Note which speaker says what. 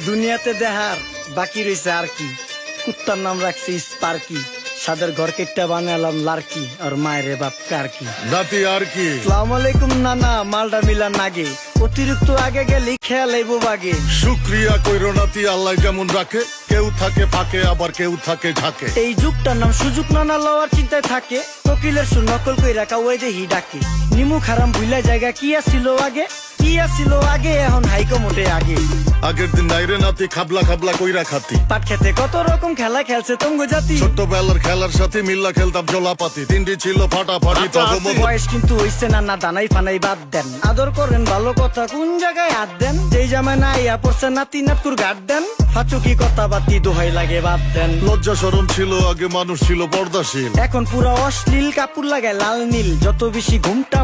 Speaker 1: দুনিয়াতে দেহার বাকি রয়েছে আর কি, কুত্তার নাম রাখছি স্পার্কি, সাদের ঘর কেটটা বানালাম লার্কি, আর মায়ের বাপ কারকি
Speaker 2: নাতি আর কি।
Speaker 1: আসসালামু আলাইকুম নানা, মালডা মিলা নাগে, অতিরিক্ত আগে গেলে খেয়াল আইব বাগে।
Speaker 2: শুক্রিয়া কইরো নাতি, আল্লাহ যেমন রাখে, কেউ থাকে ফাঁকে আবার কেউ থাকে ঝাঁকে।
Speaker 1: এই যুগটার নাম সুযোগ নানা লওয়ার চিন্তায় থাকে, কোকিলের সুর নকল কই রাখা ওই দেহি ডাকে। নিমু খারাম ভুলা জায়গা কি আসিল আগে, কি আসিল আগে, এখন হাইকো মোটে আগে।
Speaker 2: আগের দিন নাইরে নাতি খাবলা খাবলা কইরা খাতি,
Speaker 1: পাট খেতে কত রকম খেলা খেলছে তঙ্গ জাতি।
Speaker 2: ছোট্টবেলার খেলার সাথে মিল্লা খেলতাম জলাপাতি, তিনটি ছিল ফাটাফাটি তখন।
Speaker 1: বয়স কিন্তু হইছে না, না দানাই ফানাই বাদ দেন, আদর করেন ভালো কথা কোন জায়গায় হাত দেন। যেই জামায় না ইয়া পড়ছে নাতি নাতকুর গাট দেন, ফাচুকি কথা বাতি দোহাই লাগে বাদ দেন।
Speaker 2: লজ্জা শরম ছিল আগে, মানুষ ছিল পর্দাশীল,
Speaker 1: এখন পুরো অশ্লীল, কাপড় লাগায় লাল নীল, যত বেশি ঘুমটা